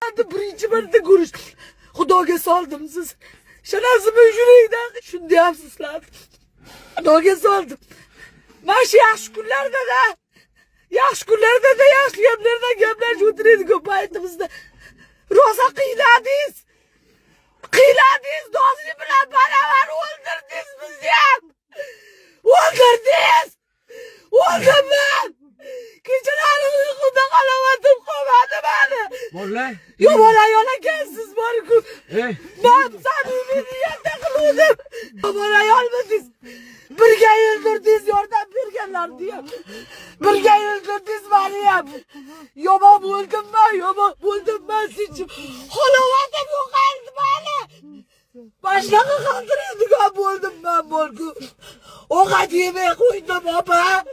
hayotda birinchi marta ko'rishdim. Xudoga soldim siz. Shanasimi yuragdan shunday afsuslandim. Xudoga soldim. Mana shu yaxshi kunlarda-da, yaxshi kunlarda-da, yaxshi gaplardan gaplashib o'tiradigan paytimizda rosa qiyladingiz. Qiyladingiz, do'stingiz bilan baravar o'ldirdingiz bizni ham. O'ldirdingiz. O'ldirman. Kechalari uyquda qolamadim, qolmadi meni. Bolalar. Yomon ayol ekansiz borku. Men samimiy niyatda qiluvdim. Yomon ayolmisiz? Birga o'ldirdingiz, yordam berganlar deyam. Birga o'ldirdingiz meni ham. Yomon bo'ldimman, yomon bo'ldimman sizchi. Halovatim yo'qoldi meni. Başlağı kaldırıyorduk oldum ben borku. O kadime koydum baba.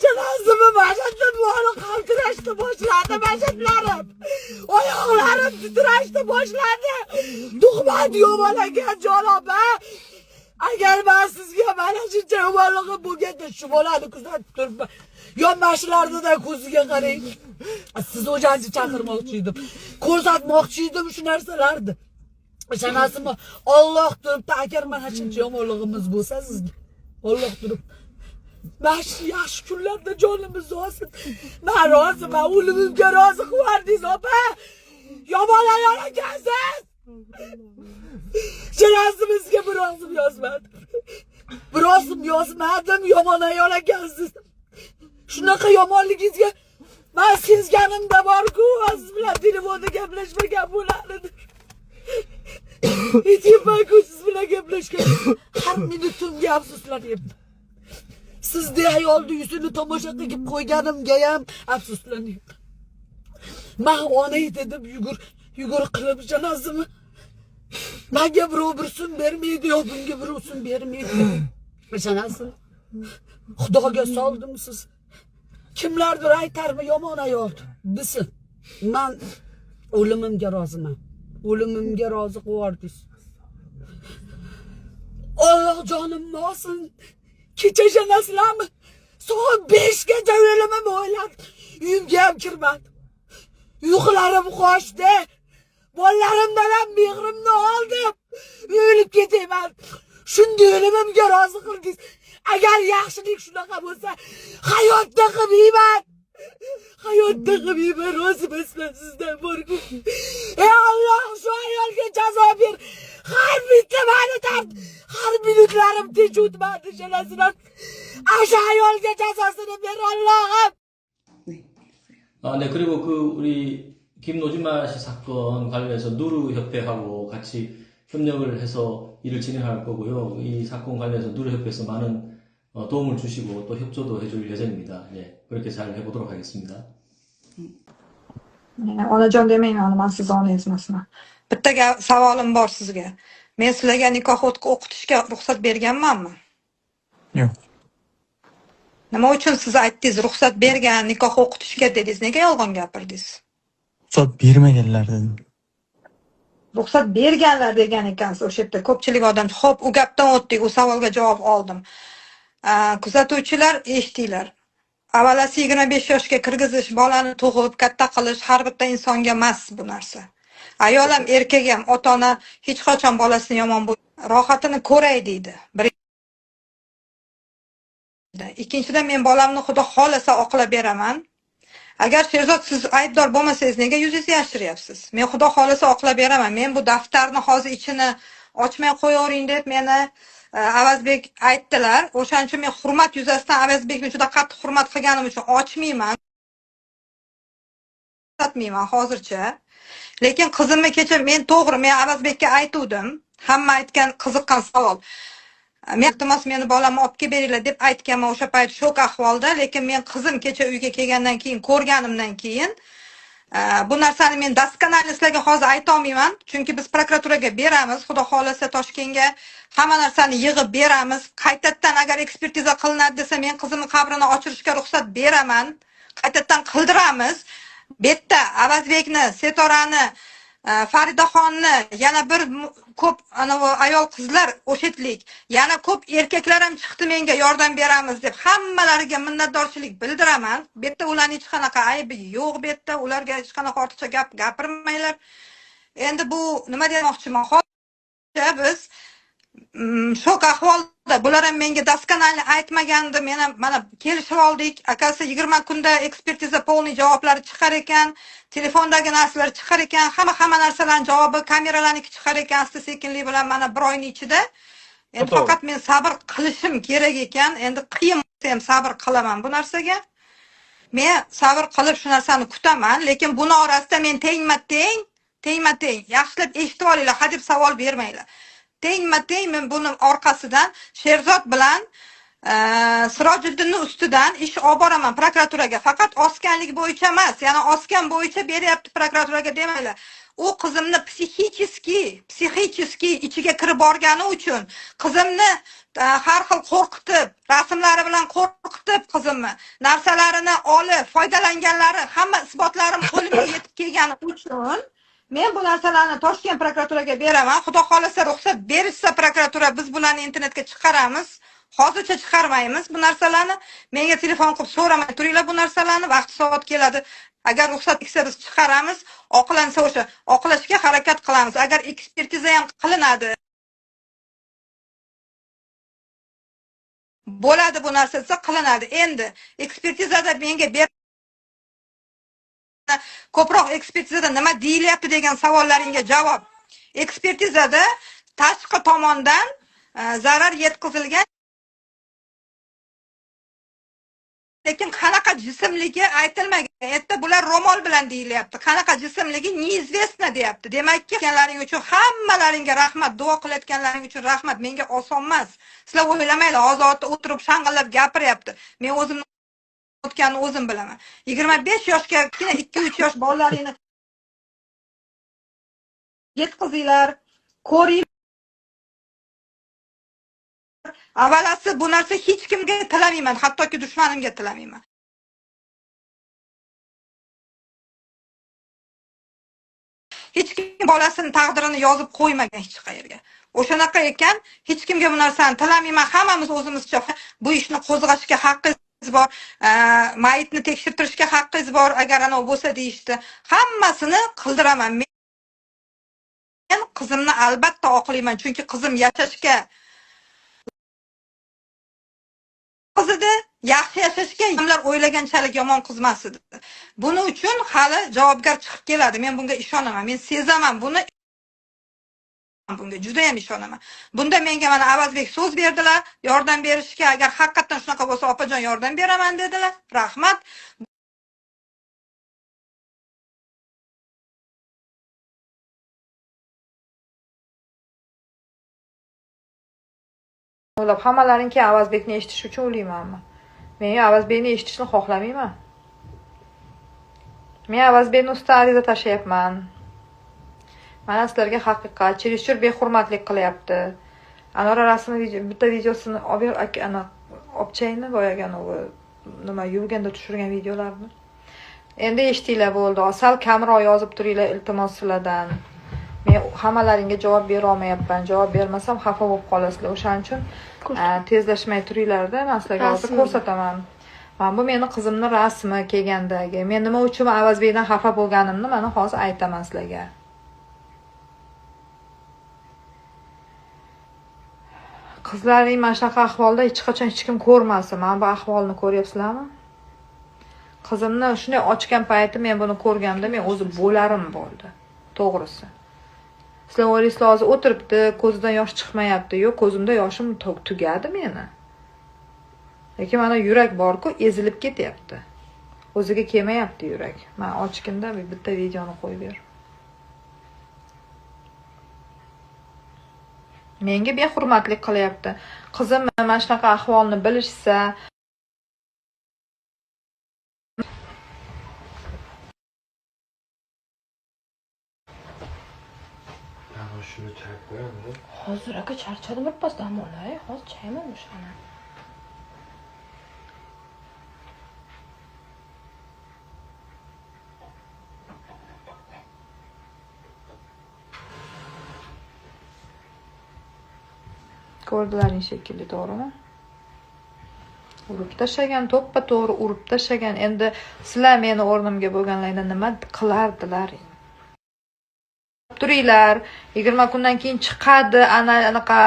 Şanazımı başlattım bu onu kaldıraçtı boşladı başlatlarım. Ayaklarım titraştı boşladı. Dukma diyor bana genç oğlum be. Eğer ben sizge bana şimdi umarlığı bu gece şu bolanı kızdan tutturma. Yonbaşılarda da kuzuya karayın. Siz hocanızı çakırmakçıydım. Korsatmakçıydım şu narsalardı. Şanasımı Allah durup da eğer bana şimdi yomonluğumuz bulsa sizde. Allah durup. Ben yaş günlerde canımız olsun. Ben razı, ben ölümümge razı kuvardıyız abi. Yaman ayağına gelsin. Şanasımızga bir razım yazmadım. Bir razım yazmadım, yaman ayağına gelsin. Shunaqa yomonligingizga men sezganimda bor-ku, siz bilan telefonda gaplashmagan bo'lardim. Aytyapman-ku, siz bilan gaplashgan. Har minutimga afsuslanyapman. Sizde ayolni yuzini tomosha qilib qo'yganimga ham afsuslanyapman. Men onay dedim, yugur qilib janozimi. Menga birov bir so'm bermaydi, yo bunga birov so'm bermaydi. Janozini Xudoga soldim siz. Kimlardir aytarmi yomon ayoldi. Bilsin. Men o'limimga roziman. O'limimga rozi qildingiz. Allah jonimni olsin. Kecha janazlarmi? Soat 5 gacha o'limimni o'yladim. Uyimga ham kirmadim. Uyqularim qochdi. Bolalarimdan ham mehrimni oldim. O'lib ketaman. Shunday o'limimga rozi qildingiz. Agar yaxshilik shunaqa bo'lsa, hayotda qilmayman. Hayotda qilmayman, rozi bo'lsin sizdan borku. Ey Alloh, shu ayolga jazo ber. Har bitta meni tart. Har minutlarim tinch o'tmadi shalasidan. Asha ayolga jazosini ber Allohim. 네, 그리고 우리 김노진마 씨 사건 관련해서 누르 협회하고 같이 협력을 해서 일을 진행할 거고요. 이 사건 관련해서 누르 협회에서 많은 도움을 주시고 또 협조도 해줄 예정입니다. 예, 그렇게 잘 해보도록 하겠습니다. Onajon demayman, men siz ona ezmasman. Bitta savolim bor sizga. Men sizlarga nikoh o'qitishga ruxsat berganmanmi? Yo'q. Nima uchun siz aytdingiz, ruxsat bergan, nikoh o'qitishga dedingiz? Nega yolg'on gapirdingiz? Ruxsat bermaganlar dedim. Ruxsat berganlar degan ekansiz o'sha yerda. Ko'pchilik odam, xo'p, u gapdan o'tdik, u savolga javob oldim. Kuzatuvchilar eshitinglar. Avalasi 25 yoshga kirgizish, bolani tug'ib, katta qilish har bitta insonga emas bu narsa. Ayol ham, erkak ham, ota-ona hech qachon bolasini yomon rohatini ko'ray deydi. Ikkinchidan, men bolamni Xudo xolasa oqlab beraman. Agar Sherzod siz aybdor bo'lmasangiz, nega yuzingizni yashiryapsiz? Men Xudo xolasa oqlab beraman. Men bu daftarni hozir ichini ochmay qo'yavering deb meni Avazbek aytdilar. O'shaning uchun men hurmat yuzasidan Avazbekni juda qattiq hurmat qilganim uchun ochmayman. Satmayman hozircha. Lekin qizimni kecha men to'g'ri, men Avazbekka aytdim. Hamma aytgan qiziqqan savol. Men iltimos meni bolamni olib kelib beringlar deb aytganman o'sha payt shok ahvolda, lekin men qizim kecha uyga kelgandan keyin, ko'rganimdan keyin bu narsani men doskонально sizlarga hozir ayta olmayman, chunki biz prokuraturaga beramiz, Xudo xolasa Toshkentga hamma narsani yig'ib beramiz. Qaytadan agar ekspertiza qilinadi desa, men qizimning qabrini ochirishga ruxsat beraman. Qaytadan qildiramiz. Bu yerda Avazbekni, Setorani Faridaxonni, yana bir ko'p ayol qizlar o'shetlik, yana ko'p erkaklar ham chiqdi menga yordam beramiz deb. Hammalariga minnatdorchilik bildiraman. Bu yerda ularning hech qanaqa aybi yo'q, bu yerda ularga hech qanaqa ortiqcha gap gapirmanglar. Endi bu nima demoqchiman? Hozir biz shok ahvolda, bular ham menga daskanali aytmagandi. Men ham mana kelishib oldik. Akasi 20 kunda ekspertiza polniy javoblari chiqar ekan, telefondagi narsalar chiqar ekan, hamma narsalarning javobi, kameralarniki chiqar ekan asta-sekinlik bilan mana bir oyning ichida. Endi faqat men sabr qilishim kerak ekan. Endi qiyin bo'lsa ham sabr qilaman bu narsaga. Men sabr qilib shu narsani kutaman, lekin buni orasida men tengma-teng, yaxshilab eshitib olinglar, hadeb savol bermanglar. Tengma-teng men buni orqasidan Sherzod bilan Sirojiddinning ustidan ish olib boraman prokuraturaga. Faqat osganlik bo'yicha emas, yana osgan bo'yicha beryapti prokuraturaga demanglar. U qizimni psixически ichiga kirib borgani uchun, qizimni har xil qo'rqitib, rasmlari bilan qo'rqitib, qizimni narsalarini olib, foydalanganlari, hamma isbotlarim qo'limga yetib kelgani uchun men bu narsalarni Toshkent prokuraturaga beraman. Xudo xolasa ruxsat berishsa prokuratura, biz bularni internetga chiqaramiz. Hozircha chiqarmaymiz bu narsalarni. Menga telefon qilib so'ramay turinglar bu narsalarni, vaqti soat keladi. Agar ruxsat etsa biz chiqaramiz, oqlansa o'sha oqlashga harakat qilamiz. Agar ekspertiza ham qilinadi, bo'ladi bu narsa desa qilinadi. Endi ekspertizada menga ko'proq ekspertizada nima deyilyapti degan savollaringga javob. Ekspertizada tashqi tomondan zarar yetkazilgan, lekin qanaqa jismligi aytilmagan. Erta bular ro'mol bilan deyilyapti. Qanaqa jismligi neizvestna deyapti. Demakki, kenlaring uchun hammalaringga rahmat, duo qilayotganlaring uchun rahmat. Menga oson emas. Sizlar o'ylamanglar, hozir o'tirib shang'illab gapiryapti. Men o'zim o'tganini o'zim bilaman. 25 yoshga 2-3 yosh bolalaringni yetkazinglar, ko'ringlar. Avalasi bu narsa hech kimga tilamayman, hattoki dushmanimga tilamayman. Hech kim bolasini taqdirini yozib qo'ymagan hech qayerga. O'shanaqa ekan, hech kimga bu narsani tilamayman. Hammamiz o'zimizcha bu ishni qo'zg'ashga haqqingiz bor, mayitni tekshirtirishga haqqingiz bor, agar ana bo'lsa deyishdi. Hammasini qildiraman. Men qizimni albatta oqlayman, chunki qizim yashashga qizida, yaxshi yashashga odamlar o'ylaganchalik yomon qizmas edi. Buning uchun hali javobgar chiqib keladi. Men bunga ishonaman. Men sezaman buni. Bunga juda ham ishonaman. Bunda menga mana Avazbek so'z berdilar, yordam berishga. Agar haqiqatan shunaqa bo'lsa, opajon yordam beraman dedilar. Rahmat. O'ylab hammalaringki Avazbekni eshitish uchun o'ylaymanmi? Men Avazbekni eshitishni xohlamayman. Men Avazbekni ustidan ariza tashlayapman. Mana sizlarga haqiqat, cherishur behurmatlik qilyapti. Anora rasmi bitta videosini ana opchayni boyagan u nima yuvganda tushirgan videolarni. Endi eshitinglar bo'ldi. Sal kamroq yozib turinglar iltimos sizlardan. Men hammalaringga javob bera olmayapman. Javob bermasam xafa bo'lib qolasizlar. O'shaning uchun tezlashmay turinglar-da, men sizlarga hozir ko'rsataman. Mana bu meni qizimning rasmi kelgandagi. Men nima uchun Avazbekdan xafa bo'lganimni mana hozir aytaman sizlarga. Qizlaring mana shunaqa ahvolda hech qachon hech kim ko'rmasin. Mana bu ahvolni ko'ryapsizlarmi? Qizimni shunday ochgan payti men buni ko'rganimda men o'zi bo'larim bo'ldi. To'g'risi. Sizlar o'ylaysizlar hozir o'tiribdi, ko'zidan yosh chiqmayapti. Yo'q, ko'zimda yoshim tugadi meni. Lekin mana yurak bor-ku, ezilib ketyapti. O'ziga kelmayapti yurak. Men ochganda bitta videoni qo'yib ber. Menga behurmatlik qilyapti. Qizim mana shunaqa ahvolni bilishsa, shuni chayib qo'yamiz. Hozir aka charchadim birpas dam olay. Hozir chayman o'shani. Ko'rdilaring shekilli, to'g'rimi? Urib tashlagan, to'ppa to'g'ri urib tashlagan. Endi sizlar meni o'rnimga bo'lganlarida nima qilardilaring? Turinglar, 20 kundan keyin chiqadi anaqa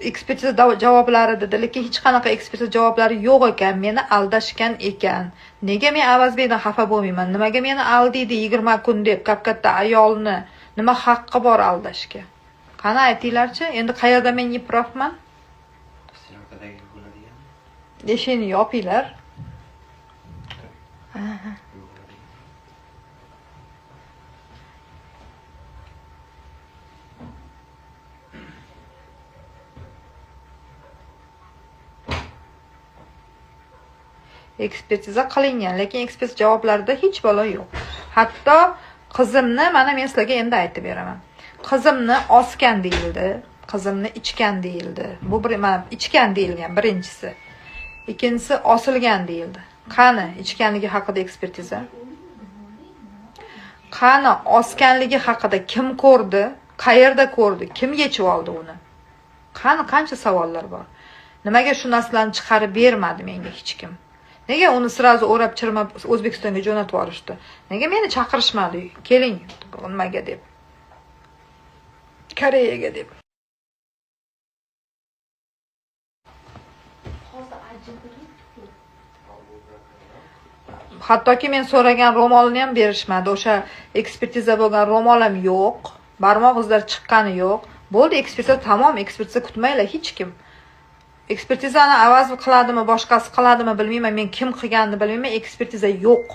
ekspertiza javoblari dedi, lekin hech qanaqa ekspertiza javoblari yo'q ekan, meni aldashgan ekan. Nega men Avazbekdan xafa bo'lmayman? Nimaga meni aldiydi 20 kun deb katta ayolni? Nima haqqi bor aldashga? Qani aytinglarchi, endi qayerda men yiprofman? Syomkadagi bo'ladigan. Eshikni yopinglar. Ekspertiza qilingan, lekin ekspertiza javoblarida hech balo yo'q. Hatto qizimni mana men sizlarga endi aytib beraman. Qizimni osgan deyildi, qizimni ichgan deyildi. Bu bir mana ichgan deyilgan birinchisi. Ikkinchisi osilgan deyildi. Qani ichganligi haqida ekspertiza? Qani osganligi haqida kim ko'rdi? Qayerda ko'rdi? Kim yechib oldi uni? Qani qancha savollar bor. Nimaga shu narsalarni chiqarib bermadi menga hech kim? Nega uni sirazu o'rab chirmab O'zbekistonga jo'natib yuborishdi? Nega meni chaqirishmadi? Keling, nimaga deb. Koreyaga deb. Hattoki men so'ragan ro'molni ham berishmadi. O'sha ekspertiza bo'lgan ro'mol ham yo'q. Barmoq izlari chiqqani yo'q. Bo'ldi, ekspertiza tamom, ekspertiza kutmaylar hech kim. Ekspertizani avaz qiladimi, boshqasi qiladimi bilmayman, men kim qilganini bilmayman, ekspertiza yo'q.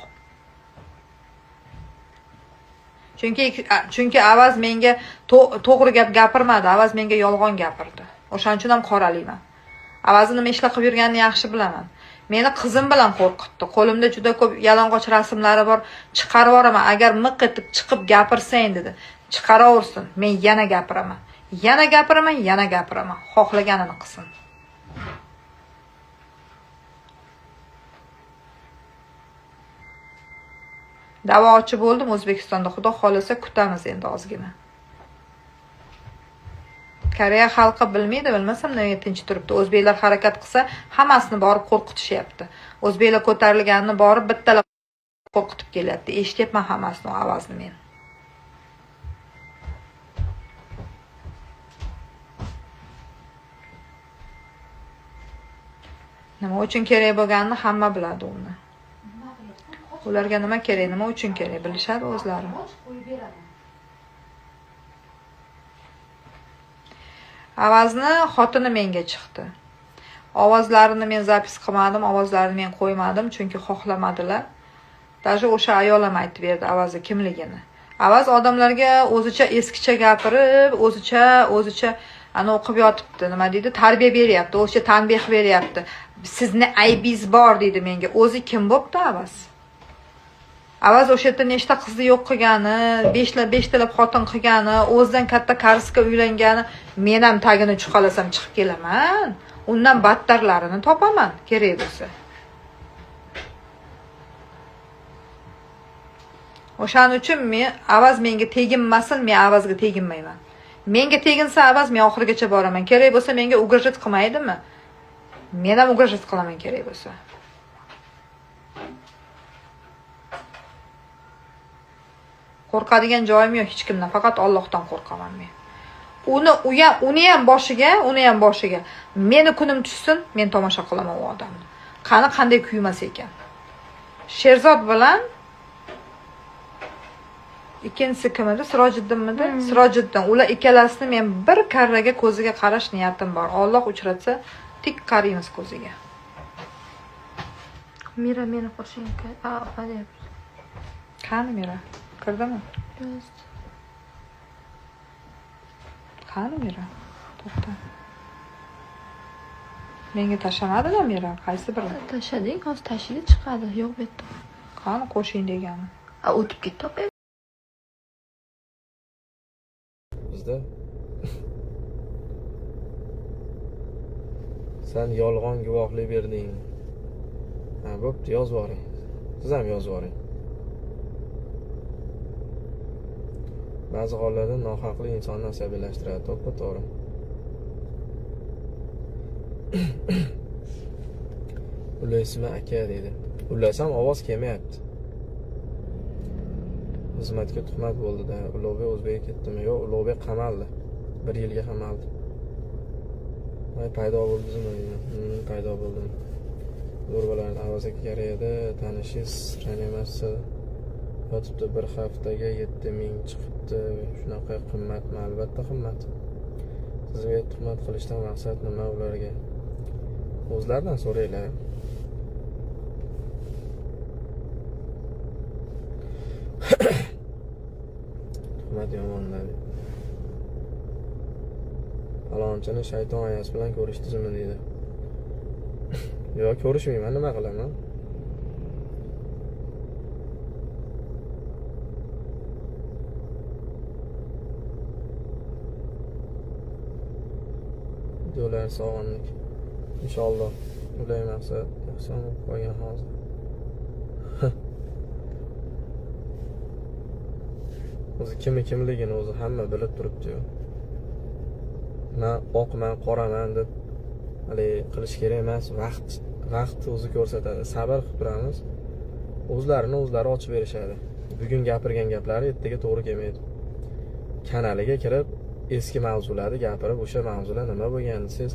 Chunki avaz menga to'g'ri gap gapirmadi, avaz menga yolg'on gapirdi. O'shaning uchun ham qoralayman. Avazni nima ishlar qilib yurganini yaxshi bilaman. Meni qizim bilan qo'rqitdi. Qo'limda juda ko'p yalang'och rasmlari bor, chiqarib yuboraman. Agar miq etib chiqib gapirsang dedi. Chiqaraversin, men yana gapiraman. Yana gapiraman. Xohlaganini qilsin. Da'vochi bo'ldim O'zbekistonda. Xudo xolasa kutamiz endi ozgina. Koreya xalqi bilmaydi, bilmasam nega tinch turibdi. O'zbeklar harakat qilsa, hammasini borib qo'rqitishyapti. O'zbeklar ko'tarilganini borib bittalar qo'rqitib kelyapti. Eshityapman hammasini ovozni men. Nima uchun kerak bo'lganini hamma biladi uni. Ularga nima kerak, nima uchun kerak bilishadi o'zlari. Ovozni xotini menga chiqdi. Ovozlarini men zapis qilmadim, ovozlarini men qo'ymadim chunki xohlamadilar. Даже o'sha ayol ham aytib berdi ovozi kimligini. Ovoz odamlarga o'zicha eskicha gapirib, o'zicha ana o'qib yotibdi, nima deydi? Tarbiya beryapti, o'zicha tanbeh beryapti. Sizni aybingiz bor deydi menga. O'zi kim bo'pti ovoz? Avaz o'sha yerda nechta qizni yo'q qilgani, 5talab xotin qilgani, o'zidan katta karsga uylangani, men ham tagini chuqalasam chiqib kelaman. Undan battarlarini topaman, kerak bo'lsa. O'shaning uchun men avaz menga teginmasin, men avazga teginmayman. Menga teginsa avaz men oxirigacha boraman. Kerak bo'lsa menga ugrajat qilmaydimi? Men ham ugrajat qilaman kerak bo'lsa. Qo'rqadigan joyim yo'q hech kimdan, faqat Allohdan qo'rqaman men. Uni ham boshiga. Meni kunim tushsin, men tomosha qilaman u odamni. Qanday kuymas ekan. Sherzod bilan ikkinchisi kim edi? Sirojiddinmidi? Sirojiddin. Ular ikkalasini men bir karraga ko'ziga qarash niyatim bor. Alloh uchratsa, tik qaraymiz ko'ziga. Mira meni qo'shing. Hadi. Qani Mira? Kirdimi? Qani Mira? To'xta. Menga tashlamadimi Mira? Qaysi biri? Tashlading, hozir tashida chiqadi. Yo'q bu yerda. Qani qo'shing degani? O'tib ketdi. Bizda sen yolg'on guvohlik berding. Ha, bo'pti, yozib yuboring. Siz ham yozib yuboring. Ba'zi hollarda nohaqlik insonni asabiylashtiradi, to'g'ri. Ulaysmi aka dedi. Ulasam ovoz kelmayapti. Xizmatga tuhmat bo'ldi-da. Ulug'bek O'zbekka ketdimi? Yo'q, Ulug'bek qamaldi. 1 yilga qamaldi. Voy paydo bo'ldingizmi? Paydo bo'ldim. Zo'rbalarni avazga kerak edi, tanishingiz reanimatsiya yotibdi, bir haftaga 7000 chiqibdi. Shunaqa qimmatmi? Albatta qimmat. Sizga tuhmat qilishdan maqsad nima ularga? O'zlaridan so'raylar. Tuhmat yomon-da. Falonchini shayton ayasi bilan ko'rishdingizmi deydi. Yo'q, ko'rishmayman, nima qilaman? Videolar sog'inlik. Inshaalloh ulay maqsad ehson bo'lib qolgan hozir. O'zi kimligini o'zi hamma bilib turibdi-yu. Men oqman, qoraman deb hali qilish kerak emas. Vaqt o'zi ko'rsatadi. Sabr qilib turamiz. O'zlarini ochib berishadi. Bugun gapirgan gaplari ertaga to'g'ri kelmaydi. Kanaliga kirib eski mavzularni gapirib, o'sha mavzular nima bo'lgan siz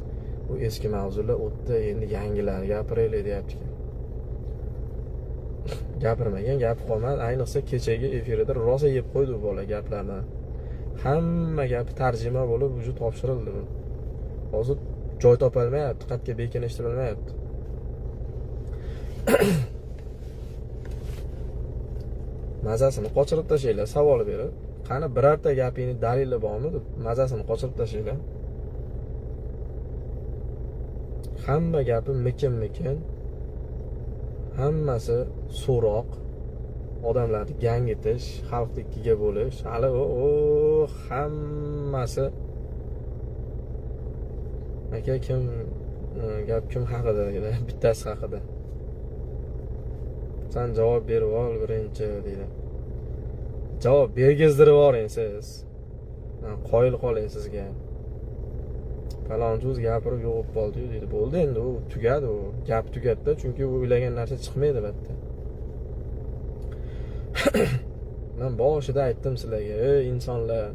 bu eski mavzular o'tdi, endi yangilar gapiraylik deyapti. Gapirmagan gap qolmadi. Ayniqsa kechagi efirda rosa yeb qo'ydi bu bola gaplardan. Hamma gapi tarjima bo'lib vujud topshirildi. Hozir joy topolmayapti, qatga bekinishni bilmayapti. Mazasini qochirib tashlaylar, savol berib, qani birorta gapingni dalili bormi deb mazasini qochirib tashlaylar. Hamma gapi mikin. Hammasi so'roq, odamlarni gangitish, xalqnikiga bo'lish, hali hammasi aka gap kim haqida dedi, bittasi haqida. Sen javob berib ol birinchi dedi. Javob bergizdirib yuboring siz. Qoyil qoling sizga. Falonchi o'zi gapirib yo'qib qoldi dedi. Bo'ldi endi u tugadi u. Gap tugatdi, chunki u o'ylagan narsa chiqmaydi albatta. Men boshida aytdim sizlarga, ey insonlar,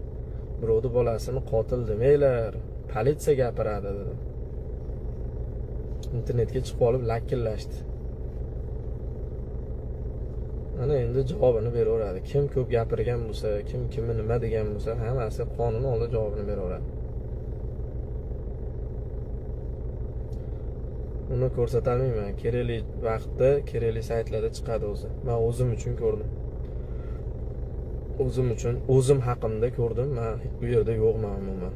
birovning bolasini qotil demanglar, politsiya gapiradi dedim. Internetga chiqib olib lakillashdi. Mana endi javobini beraveradi. Kim ko'p gapirgan bo'lsa, kim kimni nima degan bo'lsa, hammasi qonun oldida javobini beraveradi. Uni ko'rsata olmayman. Kerakli vaqtda, kerakli saytlarda chiqadi o'zi. Men o'zim uchun ko'rdim. O'zim haqimda ko'rdim. Men bu yerda yo'qman umuman.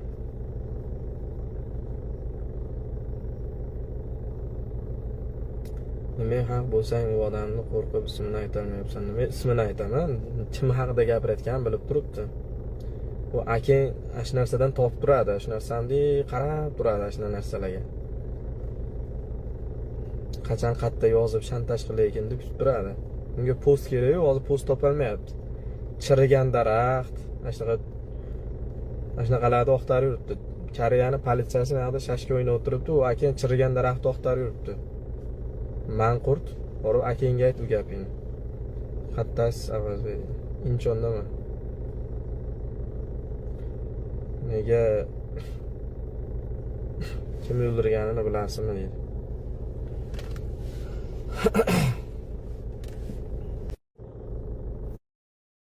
Nima haq bo'lsang u odamni qo'rqib ismini aytolmayapsan. Nima ismini aytaman? Kim haqida gapirayotganini bilib turibdi. U akang ash narsadan topib turadi, ash narsani qarab turadi ash narsalarga. Qachon qayerda yozib shantaj qilayotgan deb kutib turadi. Unga post kerak, hozir post topolmayapti. Chirigan daraxt, ashunaqalarni oqtarib yuribdi. Koreyani politsiyasi naqda shashka o'ynab o'tiribdi, u akang chirigan daraxtni oqtarib yuribdi. Manqurt, borib akangga ayt u gapingni. Xattasiz avaz bering. Inchondaman. Nega kim o'ldirganini bilasizmi deydi.